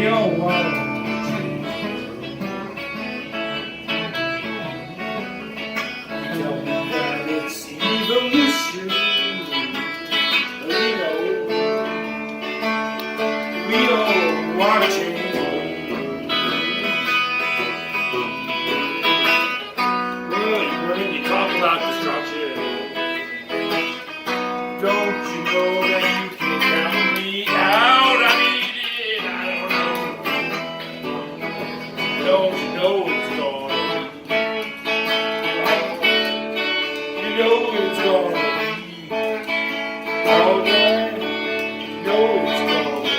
all want to tell me that it's evolution. We all want to change. When you talk about destruction, don't you know that you can count me out? I need it, I don't know. Don't you know it's gonna be? You know it's gonna be. Alright, you know it's gonna be.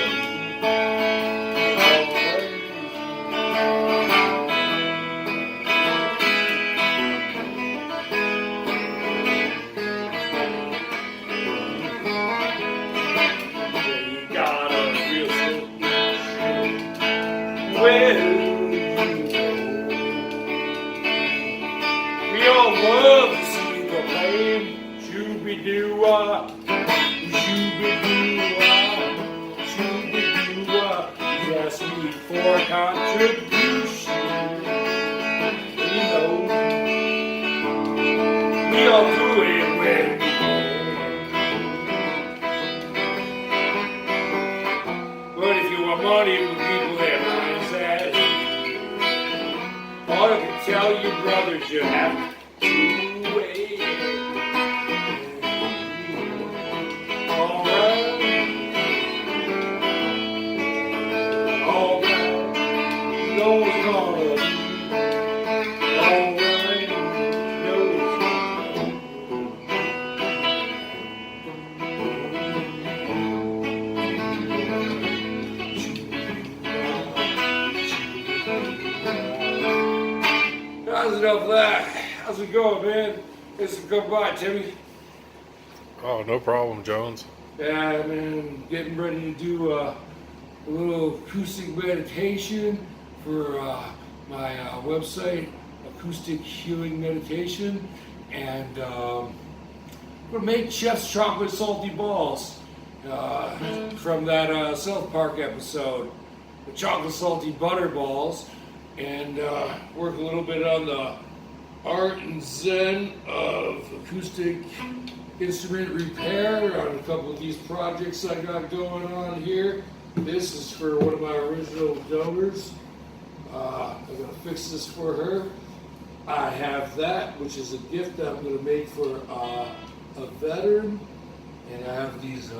We all love to see the flame. Shooby-doo-wah, shooby-doo-wah, shooby-doo-wah. You ask me for a contribution. You know, we all do it when we go. But if you want money from people that minds that, all I can tell you, brothers, you have to wait. Alright, alright, no one's gonna be. Alright, no one's How's enough of that? How's it going, man? Thanks for coming by, Timmy. Oh, no problem, Jones. Yeah, man, getting ready to do a little acoustic meditation for my website, Acoustic Healing Meditation, and I'm gonna make Chef's chocolate salty balls from that South Park episode, the chocolate salty butter balls, and work a little bit on the art and zen of acoustic instrument repair on a couple of these projects I got going on here. This is for one of my original donors. I'm going to fix this for her. I have that, which is a gift that I'm going to make for a veteran. And I have these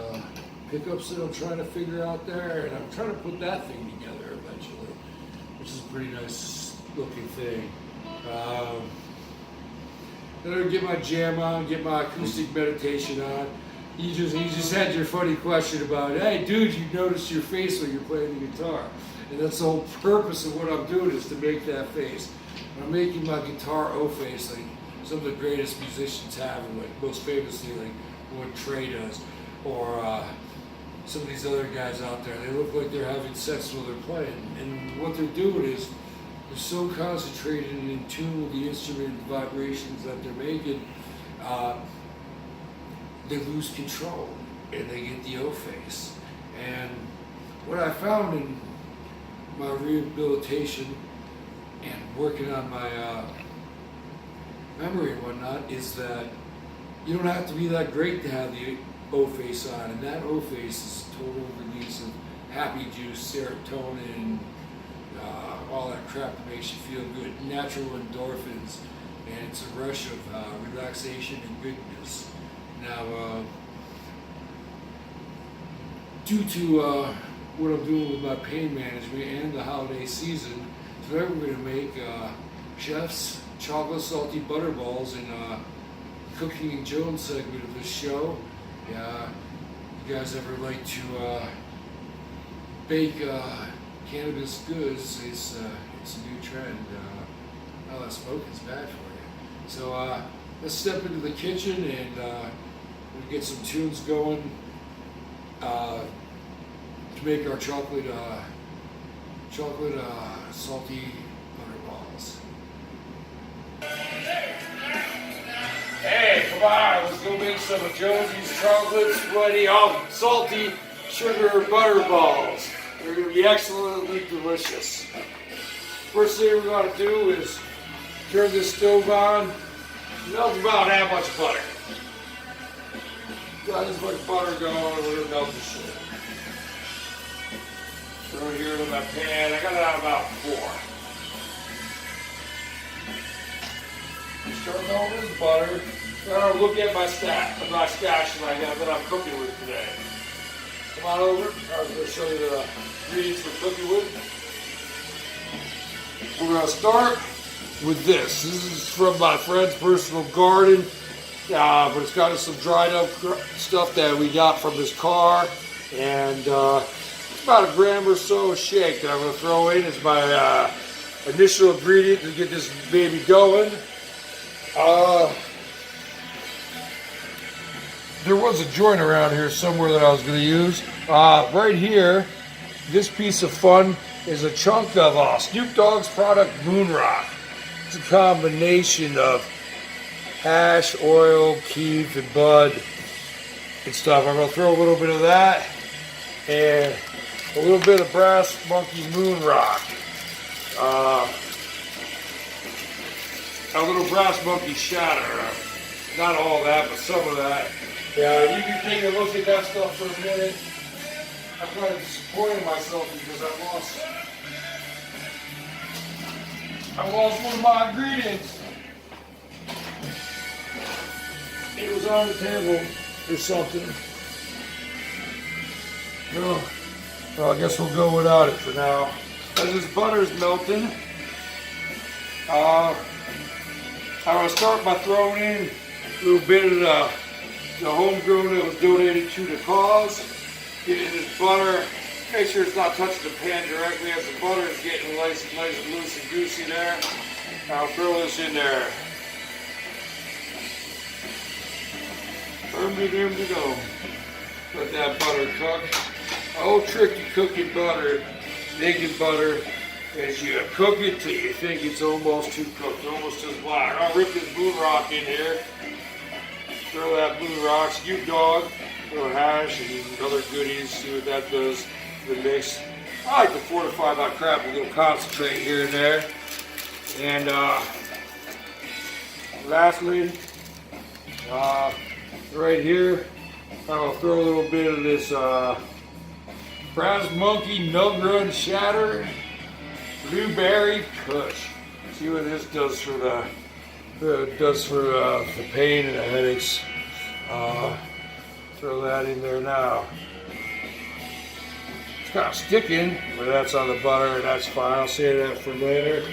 pickups that I'm trying to figure out there. And I'm trying to put that thing together eventually, which is a pretty nice looking thing. Then I get my jam on, get my acoustic meditation on. You just had your funny question about, hey dude, you notice your face when you're playing the guitar. And that's the whole purpose of what I'm doing, is to make that face. And I'm making my guitar O-face like some of the greatest musicians have, and like most famously like what Trey does, or some of these other guys out there. They look like they're having sex while they're playing. And what they're doing is, they're so concentrated and in tune with the instrument vibrations that they're making, they lose control and they get the O-face. And what I found in my rehabilitation and working on my memory and whatnot is that you don't have to be that great to have the O-face on, and that O-face is total release of happy juice, serotonin, all that crap that makes you feel good, natural endorphins, and it's a rush of relaxation and goodness. Now, due to what I'm doing with my pain management and the holiday season, today we're going to make Chef's chocolate salty butter balls in Cooking and Jones segment of this show. You guys ever like to bake cannabis goods? It's a new trend. All that smoking's bad for you. So let's step into the kitchen and we'll get some tunes going to make our chocolate salty butter balls. Hey, come on, let's go make some of Josie's chocolate sweaty, salty sugar butter balls. They're going to be excellently delicious. First thing we're going to do is turn this stove on. Melt about that much butter. Got this much butter going, we're going to melt this shit. Throw it here in my pan. I got it on about 4. Start melting this butter. Now look at my stash that I'm cooking with today. Come on over. I'm going to show you the ingredients we're cooking with. We're going to start with this. This is from my friend's personal garden, but it's got some dried up stuff that we got from his car, and it's about 1 gram or so of shake that I'm going to throw in as my initial ingredient to get this baby going. There was a joint around here somewhere that I was going to use. Right here, this piece of fun is a chunk of Snoop Dogg's product, Moon Rock. It's a combination of hash, oil, keef, and bud and stuff. I'm going to throw a little bit of that and a little bit of Brass Monkey Moon Rock. A little Brass Monkey Shatter. Not all that, but some of that. Yeah, you can take a look at that stuff for a minute. I'm kind of disappointed in myself because I lost one of my ingredients. It was on the table or something. Well, I guess we'll go without it for now. As this butter is melting, I'm going to start by throwing in a little bit of the homegrown that was donated to the cause. Get in this butter. Make sure it's not touching the pan directly as the butter is getting nice and loose and goosey there. I'll throw this in there. Let that butter cook. The whole trick to cooking butter, making butter, is you cook it till you think it's almost too cooked, almost too black. I'll rip this Moon Rock in here. Throw that Moon Rock, Snoop Dogg, little hash and other goodies, see what that does to the mix. I like to fortify my crap with a little concentrate here and there. And lastly, right here, I'm going to throw a little bit of this Brass Monkey Nug Run Shatter Blueberry Kush. See what this does for the pain and the headaches. Throw that in there now. It's kind of sticking, but that's on the butter, and that's fine. I'll save that for later.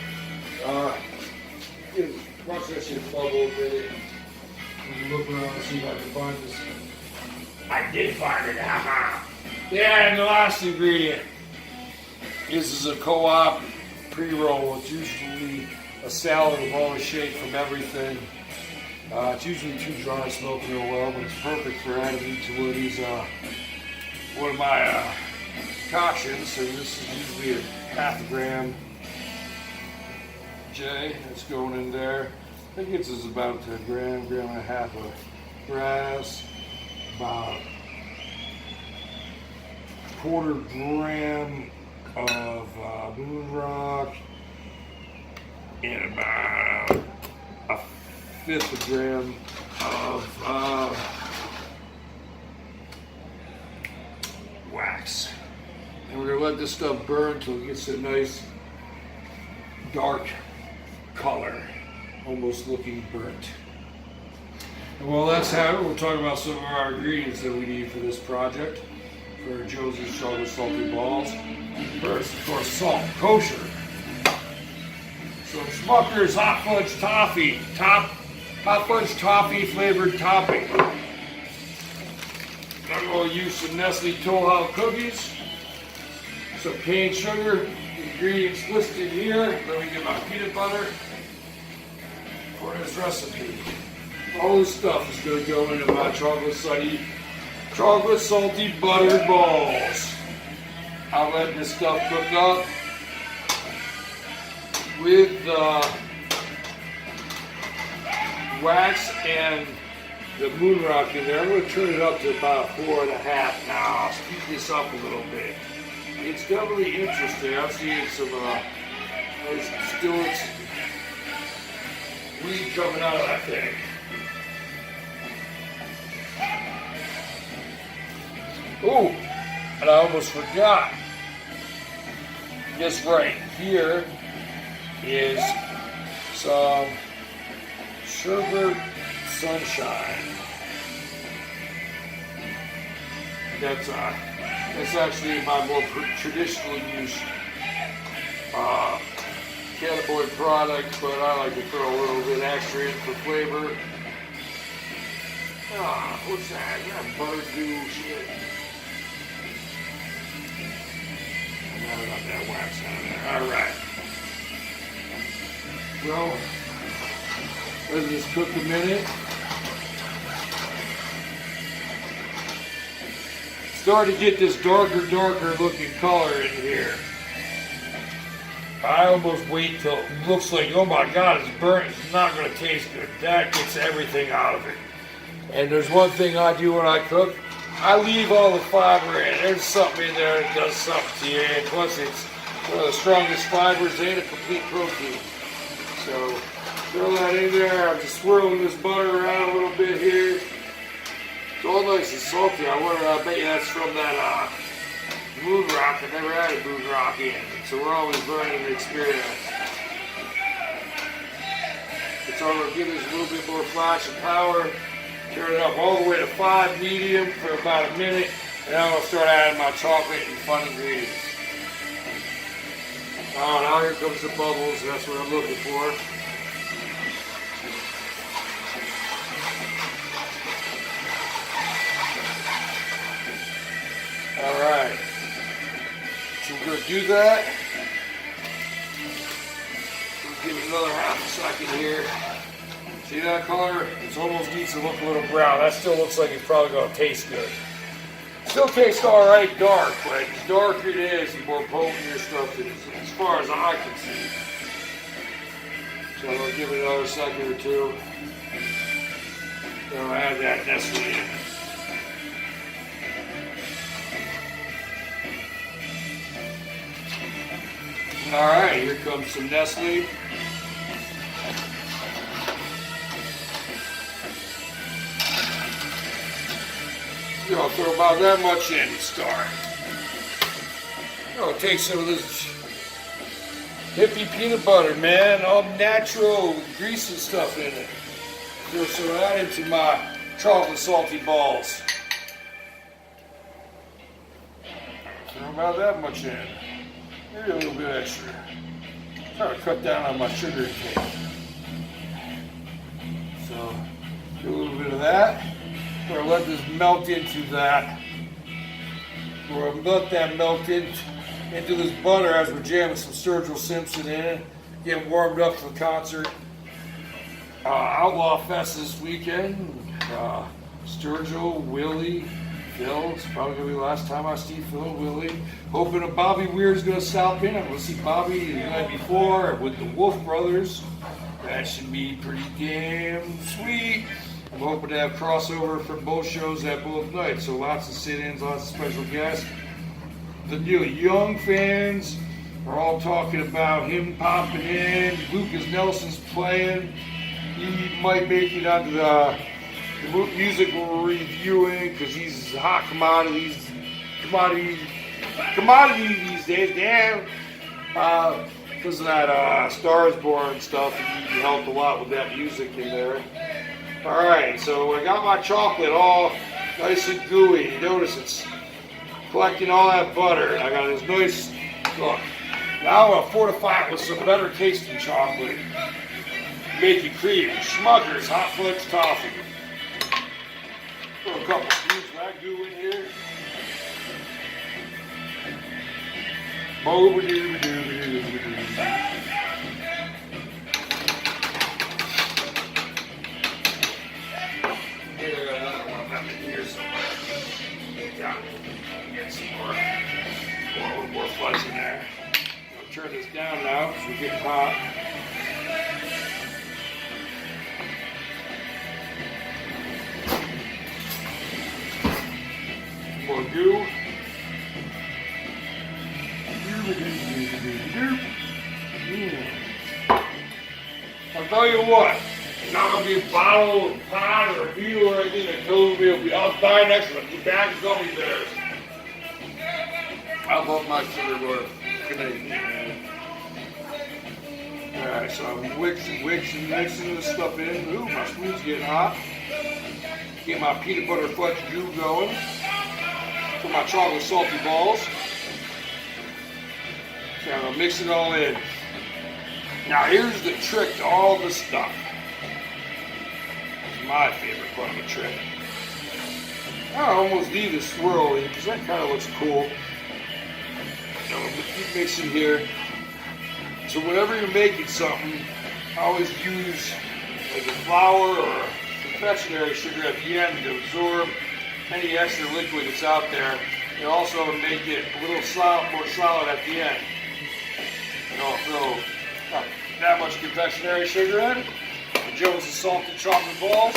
Watch that shit bubble a bit. Look around and see if I can find this. I did find it. Yeah, and the last ingredient. This is a co-op pre-roll. It's usually a salad of all the shake from everything. It's usually too dry, smoked real well, but it's perfect for adding into one of my concoctions. So this is usually a 1/2 gram J that's going in there. I think it's about a gram and a half of grass, about 1/4 gram of Moon Rock, and about 1/5 gram of wax. And we're going to let this stuff burn until it gets a nice dark color, almost looking burnt. And while that's happening, we'll talk about some of our ingredients that we need for this project, for Josie's chocolate salty balls. First, of course, salt, kosher. So Smucker's hot fudge toffee, hot fudge toffee flavored topping. I'm going to use some Nestle Toll House cookies, some cane sugar, ingredients listed here. Let me get my peanut butter for this recipe. All this stuff is going to go into my chocolate salty buttered balls. I'll let this stuff cook up with wax and the Moon Rock in there. I'm going to turn it up to about 4.5 now. I'll speed this up a little bit. it's definitely interesting. I'm seeing some nice distillate weed coming out of that thing. Ooh, and I almost forgot. This right here is some sherbet sunshine. That's actually my more traditional use cannabinoid product, but I like to throw a little bit extra in for flavor. What's that? Is that bird goo shit? I got that wax on there. Alright. Well, let this cook a minute. Starting to get this darker looking color in here. I almost wait till it looks like, oh my God, it's burnt. It's not going to taste good. That gets everything out of it. And there's one thing I do when I cook. I leave all the fiber in. There's something in there that does something to you. And plus, it's one of the strongest fibers and a complete protein. So, throw that in there. I'm just swirling this butter around a little bit here. It's all nice and salty. I bet you that's from that moon rock. I never had a moon rock in. So we're always learning and experience. So I'm going to give this a little bit more flash and power. Turn it up all the way to 5 medium for about a minute. And then I'm going to start adding my chocolate and fun ingredients. Oh, now here comes the bubbles. That's what I'm looking for. Alright. So we're going to do that. We'll give it another half a second here. See that color? It almost needs to look a little brown. That still looks like it's probably going to taste good. Still tastes alright dark, but the darker it is, the more potent your stuff is, as far as I can see. So I'm going to give it another second or two. Then I'll add that Nestle in. Alright, here comes some Nestle. I'll throw about that much in to start. I'll take some of this hippie peanut butter, man. All natural grease and stuff in it. Throw some of that into my chocolate salty balls. Throw about that much in. Maybe a little bit extra. Try to cut down on my sugar intake. So, do a little bit of that. Or let this melt into that. Or let that melt into this butter as we're jamming some Sturgill Simpson in it. Getting warmed up for the concert. Outlaw Fest this weekend. Sturgill, Willie, Phil. It's probably going to be the last time I see Phil and Willie. Hoping that Bobby Weir's going to stop in. I'm going to see Bobby the night before with the Wolf Brothers. That should be pretty damn sweet. I'm hoping to have crossover from both shows at both nights. So lots of sit-ins, lots of special guests. The really young fans are all talking about him popping in. Lucas Nelson's playing. He might make it onto the music we're reviewing because he's a hot commodity these days. Damn. Because of that Stars Born stuff, he helped a lot with that music in there. Alright, so I got my chocolate all nice and gooey. You notice it's collecting all that butter. I got this nice, look. Now I'm going to fortify it with some better tasting chocolate. Make it cream. Schmuckers Hot Fudge Toffee. Throw a couple cubes of that goo in here. Get some more fudge in there. I'll turn this down now because we're getting hot. More goo. I'll tell you what, it's not gonna be a bottle, or pot, or a needle, or anything that kills me. It'll be I'll die next to it. Back of gummy bears. I love my sugar bar. Canadian, man. Alright, so I'm mixing this stuff in. Ooh, my spoon's getting hot. Get my peanut butter fudge goo going. Put my chocolate salty balls. So I'm gonna mix it all in. Now here's the trick to all this stuff. It's my favorite part of the trick. I almost leave the swirl in because that kind of looks cool. I'm gonna keep mixing here. So whenever you're making something, always use like a flour or a confectionery sugar at the end to absorb any extra liquid that's out there. And also make it a little more solid at the end. And I'll throw that much confectionery sugar in. Jones' salted chocolate balls.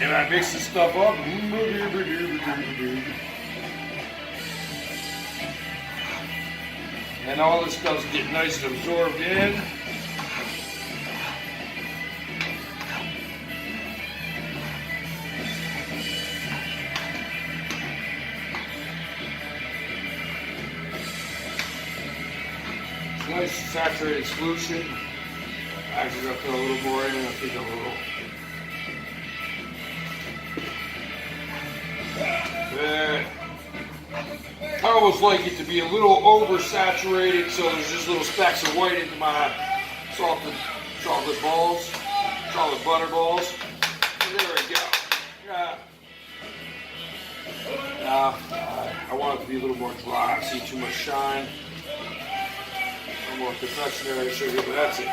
And I mix this stuff up. And all this stuff's getting nice and absorbed in. Nice saturated solution. Actually, I'm gonna put a little more in. I think a little. There. I always like it to be a little oversaturated, so there's just little specks of white into my salted chocolate balls, chocolate butter balls. And there we go. I want it to be a little more dry. I see too much shine. More confectionery sugar, but that's it.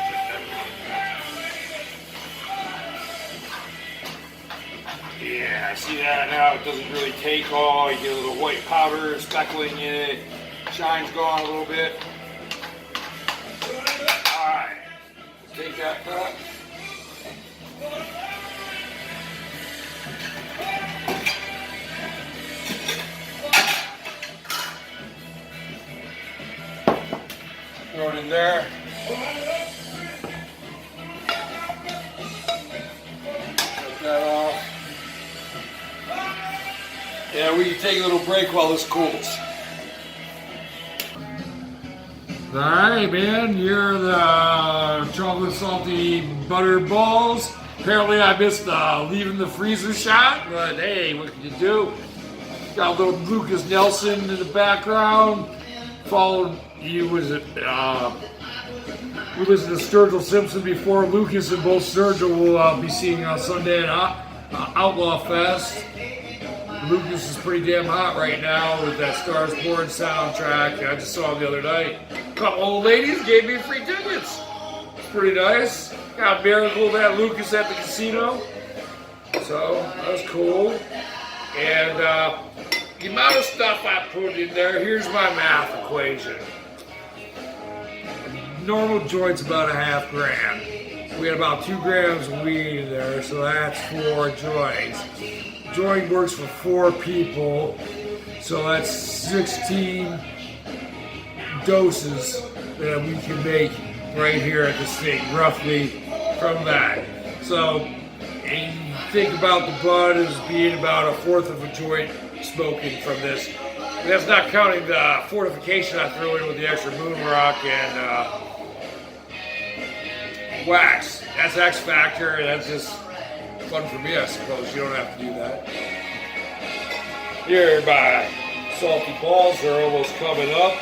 Yeah, see that now? It doesn't really take all. You get a little white powder speckling in it. Shine's gone a little bit. Alright, take that cup. Throw it in there. Cut that off. Yeah, we can take a little break while this cools. Alright, man, you're the chocolate salty butter balls. Apparently I missed leaving the freezer shot, but hey, what can you do? Got a little Lucas Nelson in the background. Followed, we listened to Sturgill Simpson before. Lucas and both Sturgill will be seeing on Sunday at Outlaw Fest. Lucas is pretty damn hot right now with that Stars Born soundtrack. I just saw him the other night. A couple old ladies gave me free tickets. It's pretty nice. Got a miracle that Lucas at the casino. So that was cool. And the amount of stuff I put in there, here's my math equation. A normal joint's about $0.5 grams. We had about 2 grams of weed in there, so that's 4 joints. Joint works for 4 people, so that's 16 doses that we can make right here at this thing, roughly from that. So, and you think about the bud as being about 1/4 of a joint smoking from this. And that's not counting the fortification I threw in with the extra moon rock and wax. That's X Factor, and that's just fun for me, I suppose. You don't have to do that. Here, my salty balls are almost coming up,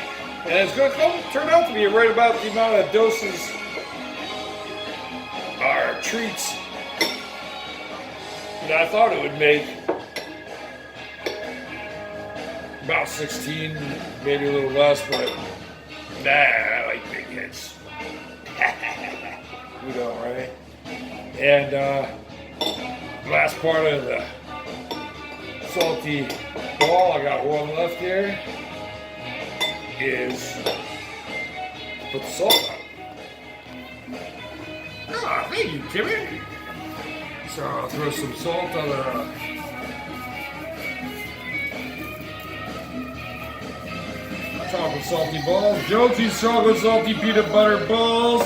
and it's going to turn out to be right about the amount of doses or treats that I thought it would make. About 16, maybe a little less, but nah, I like big hits. You know, right? And last part of the salty ball, I got one left here, is put the salt on. Ah, thank you, Timmy. So I'll throw some salt on the chocolate salty balls. Josie's chocolate salty peanut butter balls.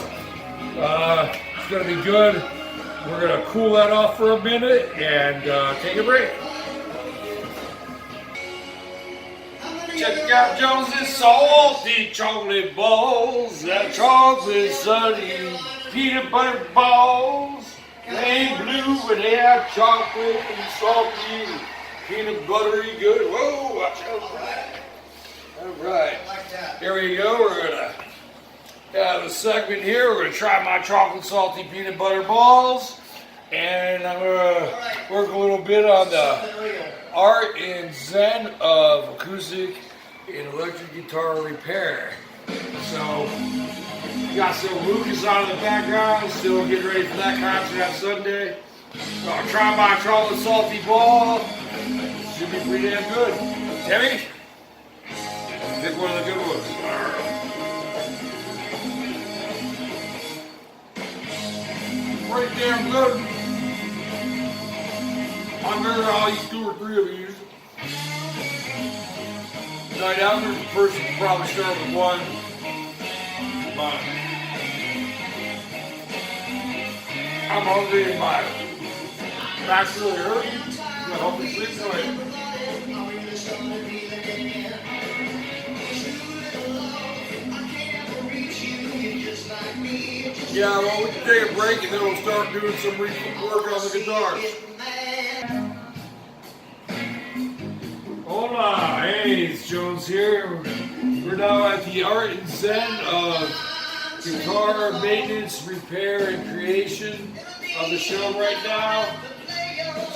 It's gonna be good. We're gonna cool that off for a minute and take a break. Check out Jones's salty chocolate balls. That chocolate salty peanut butter balls. They ain't blue, but they have chocolate and salty, peanut buttery good. Whoa, watch out. All right. Here we go. We're gonna have a segment here. We're gonna try my chocolate salty peanut butter balls, and I'm gonna work a little bit on the art and zen of acoustic and electric guitar repair. So, we got some Lucas on in the background, still getting ready for that concert on Sunday. So I'll try my chocolate salty ball. Should be pretty damn good. Timmy, pick one of the good ones. Pretty damn good. I'm gonna I'll eat 2 or 3 of these. Night after, the person can probably start with 1. But I'm hungry and my back's really hurting. I'm gonna help me sleep tonight. Yeah, well, we can take a break and then we'll start doing some work on the guitars. Hola, hey, it's Jones here. We're now at the art and zen of guitar maintenance, repair, and creation of the show right now.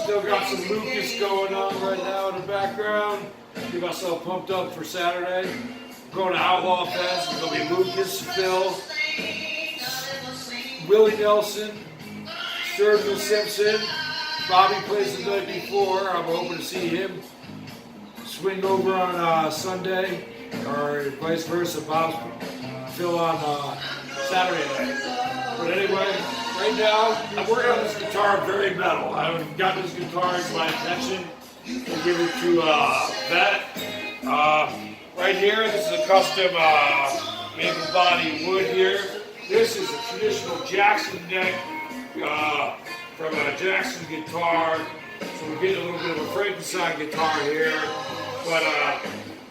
Still got some Lucas going on right now in the background. Get myself pumped up for Saturday. Going to Outlaw Fest. It's going to be Lucas, Phil, Willie Nelson, Sturgill Simpson. Bobby plays the night before. I'm hoping to see him swing over on Sunday, or vice versa. Bob's Phil on Saturday night. But anyway, right now I'm working on this guitar very metal. I've got this guitar as my intention to give it to Vet. Right here, this is a custom maple body wood here. This is a traditional Jackson neck from a Jackson guitar. So we're getting a little bit of a Frankenstein guitar here. But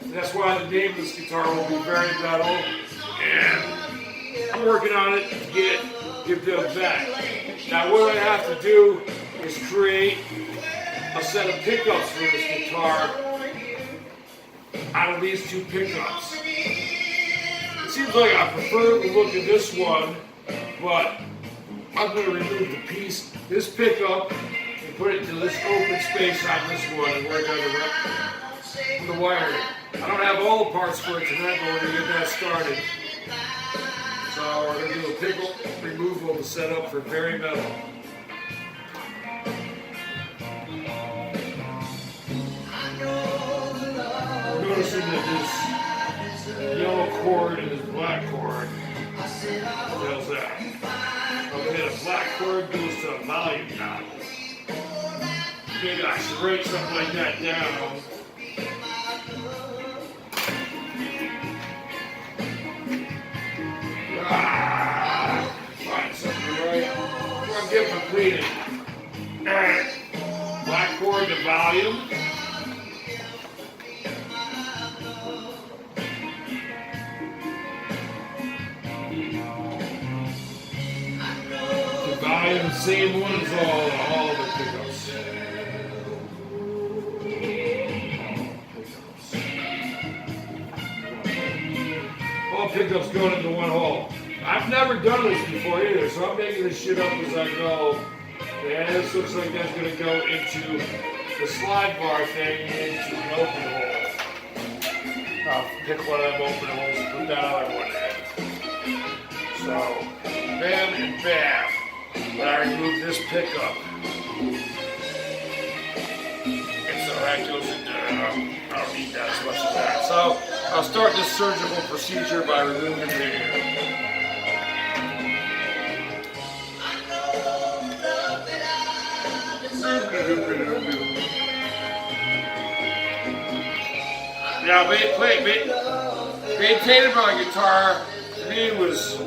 that's why the name of this guitar will be very metal. And I'm working on it to give them back. Now what I have to do is create a set of pickups for this guitar out of these 2 pickups. It seems like I prefer the look of this one, but I'm going to remove this pickup and put it into this open space on this one and work on the wiring. I don't have all the parts for it tonight, but we're going to get that started. So we're going to do a pickup removal to set up for very metal. We're noticing that this yellow cord and this black cord, how's that? Okay, the black cord goes to a volume knob. Maybe I should write something like that down. Find something right. I'm getting completed. Black cord to volume. The volume, same one as all of the pickups. All pickups going into one hole. I've never done this before either, so I'm making this shit up as I go. And this looks like that's going to go into the slide bar thing into an open hole. I'll pick one of them open holes and put that other one in. So, bam and bam. But I remove this pickup. And so that goes into, I don't need that as much as that. So, I'll start this surgical procedure by removing the Now, wait. Maintaining my guitar to me was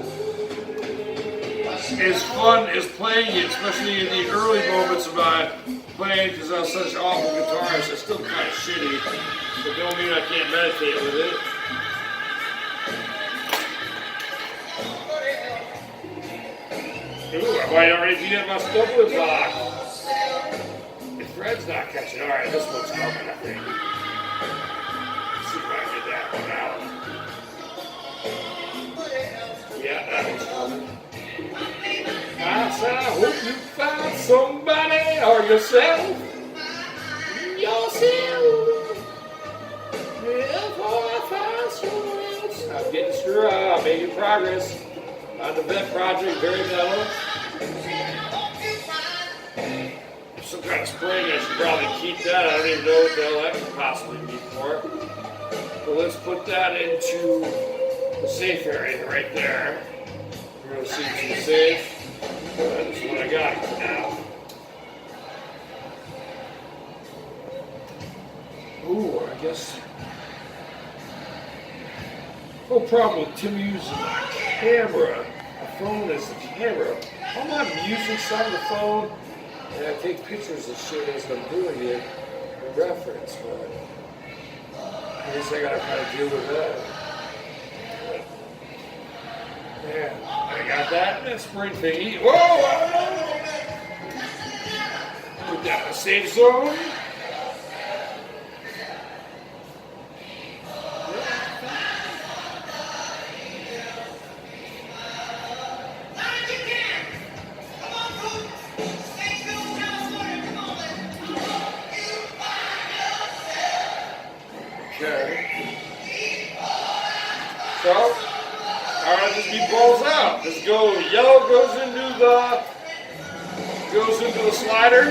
as fun as playing it, especially in the early moments of my playing, because I was such an awful guitarist. I still kind of shitty, but don't mean I can't meditate with it. Ooh, I might already be at my stumbling block. The thread's not catching. All right, this one's coming, I think. Let's see if I can get that one out. Yeah, that one's coming. I said, I hope you found somebody or yourself. Before I find someone else. I'm getting through, I'm making progress on the vet project, very mellow. Some kind of spring, I should probably keep that. I don't even know what the hell that could possibly be for. But let's put that into the safe area right there. We're going to see if it's safe. That's what I got for now. Ooh, I guess. No problem with Tim using my camera. The phone is the camera. All my music's on the phone, and I take pictures of shit as I'm doing it for reference, but I guess I gotta kind of deal with that. Yeah, I got that spring thingy. Whoa! Put that in a safe zone. Okay. So, alright, just be balls out. Let's go. Yellow goes into the slider.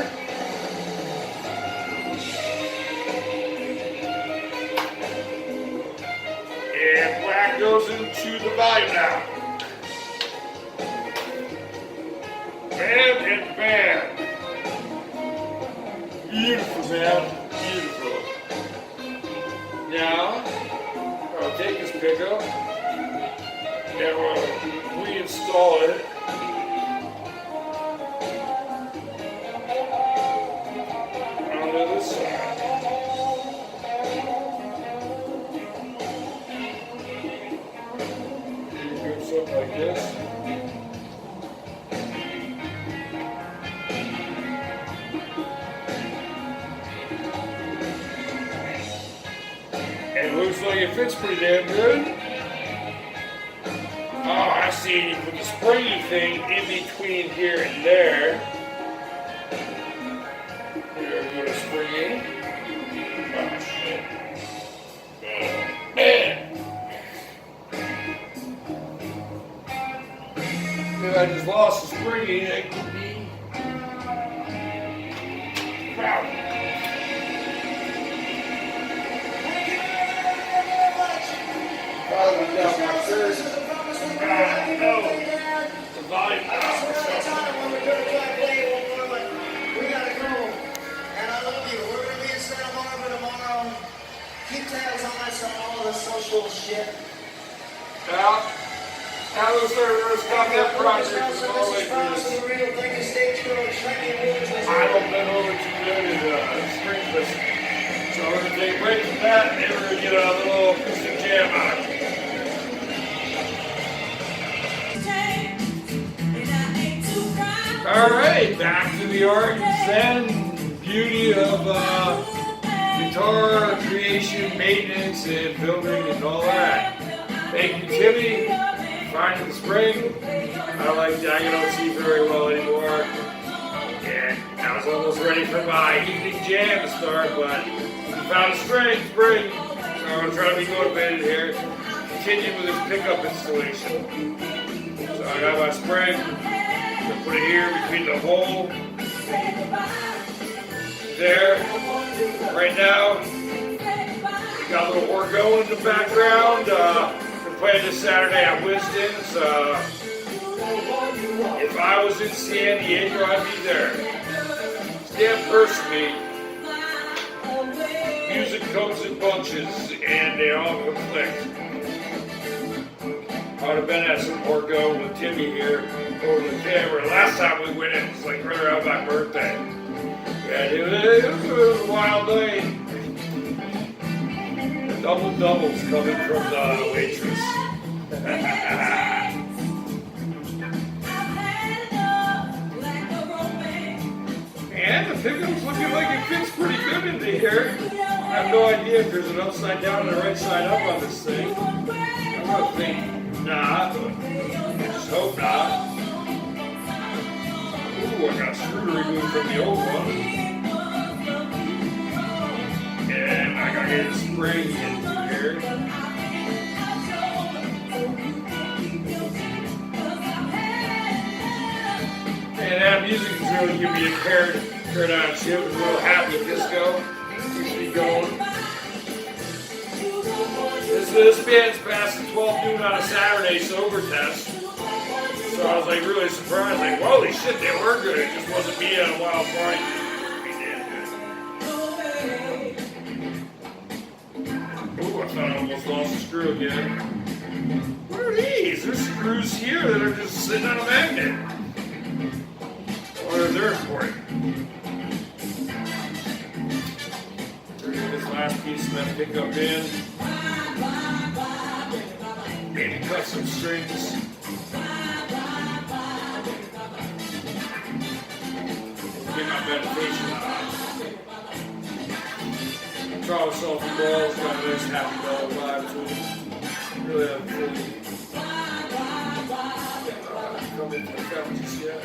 And black goes into the volume now. Bam and bam. Beautiful, man. Beautiful. Now, I'll take this pickup and we'll reinstall it. Onto this side. Do something like this. It looks like it fits pretty damn good. Oh, I see. You put the springy thing in between here and there. Here, put a springy. Oh, shit. Man. Maybe I just lost the springy. That could be. Wow. Probably down my shirt. No. The volume down or something. We gotta go. And I love you. We're gonna be in Santa Barbara tomorrow. Keep tabs on us on all the social shit. Yeah. Now looks like we're gonna stop that project This all the way is through Promise this. of the Real Thing, a stage girl, training moves. I don't been over too good at spring listen. So we're gonna take a break from that and then we're gonna get a little acoustic jam out. Alright, back to the art and zen beauty of guitar creation, maintenance, and building and all that. Thank you, Timmy. Finding the spring. I don't see very well anymore. And I was almost ready for my evening jam to start, but we found a spring. So I'm gonna try to be motivated here. Continue with this pickup installation. So I got my spring. I'm gonna put it here between the hole there. Right now, we got a little work going in the background. We're playing this Saturday at Winston's. If I was in San Diego, I'd be there. Damn, personally, music comes in bunches and they all conflict. I would have been at some more go with Timmy here over the camera. Last time we went, it was like right around my birthday. Yeah, it was a wild night. The double doubles coming from the waitress. And the pickup's looking like it fits pretty good into here. I have no idea if there's an upside down and a right side up on this thing. I'm gonna think not, but I just hope not. Ooh, I got a screw removed from the old one. And I gotta get a spring into here. And that music is really giving me a paradigm shift, a little happy disco. Keeps me going. This band's past the 12 noon on a Saturday sober test. So I was like really surprised, like, holy shit, they were good. It just wasn't me at a wild party. Ooh, I thought I almost lost a screw again. What are these? There's screws here that are just sitting on a magnet. What are they important? Bring this last piece of that pickup in. Maybe cut some strings. Get my meditation on. Draw myself the balls, got a nice happy ball vibe to it. Really haven't really come into the just yet.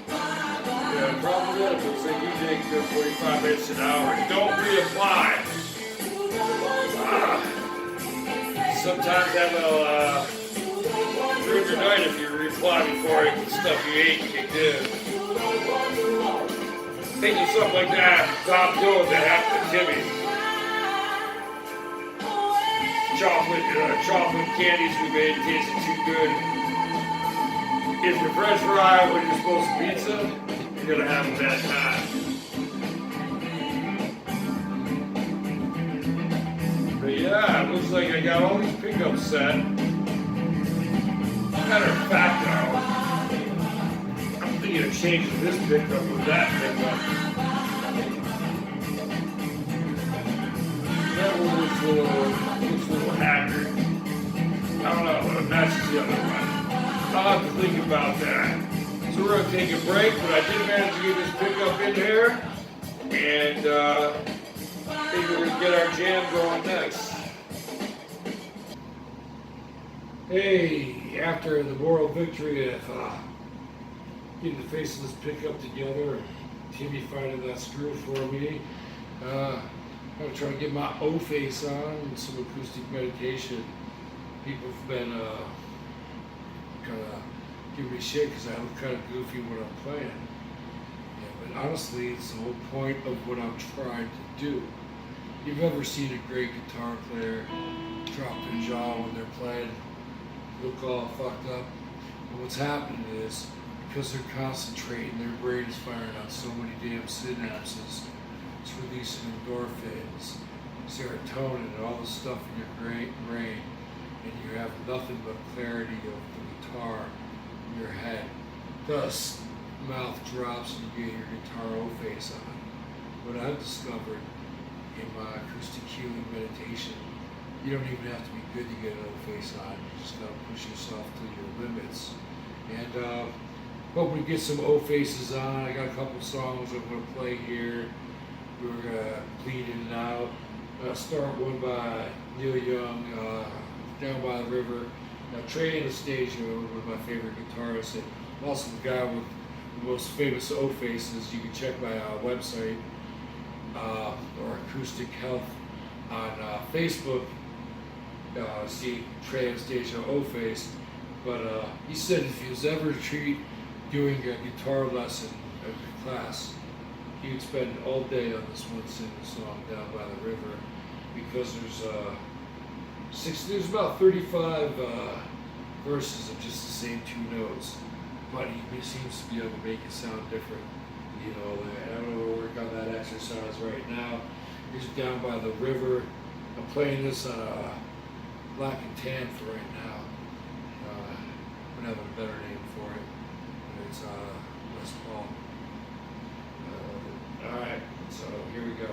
Yeah, the problem with it is they do take good 45 minutes an hour. Don't reapply. Sometimes that will ruin your night if you reapply before the stuff you ate kicked in. Thinking something like that, Tom Dillon that happened to Timmy. Chocolate candies we made tasted too good. If you're French fry when you're supposed to pizza, you're gonna have a bad time. But yeah, it looks like I got all these pickups set. Matter of fact, I'm thinking of changing this pickup with that pickup. That one looks a little haggard. I don't know, it matches the other one. I'll have to think about that. So we're going to take a break, but I did manage to get this pickup in here. And I think we're going to get our jam going next. Hey, after the moral victory of getting the face of this pickup together, Timmy finding that screw for me, I'm going to try to get my O face on and some acoustic meditation. People have been kind of give me shit because I look kind of goofy when I'm playing. Yeah, but honestly, it's the whole point of what I'm trying to do. You've ever seen a great guitar player drop their jaw when they're playing, look all fucked up? And what's happening is, because they're concentrating, their brain is firing on so many damn synapses, it's releasing endorphins, serotonin, and all this stuff in your brain, and you have nothing but clarity of the guitar in your head. Thus, mouth drops and you get your guitar O face on. What I've discovered in my acoustic healing meditation, you don't even have to be good to get an O face on. You just gotta push yourself to your limits. And hope we get some O faces on. I got a couple songs I'm gonna play here. We're gonna bleed in and out. Start one by Neil Young, Down by the River. Now, Trey Anastasia, one of my favorite guitarists, and also the guy with the most famous O faces. You can check my website, or Acoustic Health on Facebook. See Trey Anastasia O face. But he said if he was ever doing a guitar lesson at the class, he would spend all day on this one single song, Down by the River, because there's about 35 verses of just the same two notes, but he seems to be able to make it sound different. You know, I'm going to work on that exercise right now. Here's Down by the River. I'm playing this on a black and tan for right now. gonna have a better name for it. And it's Les Paul. All right, so here we go.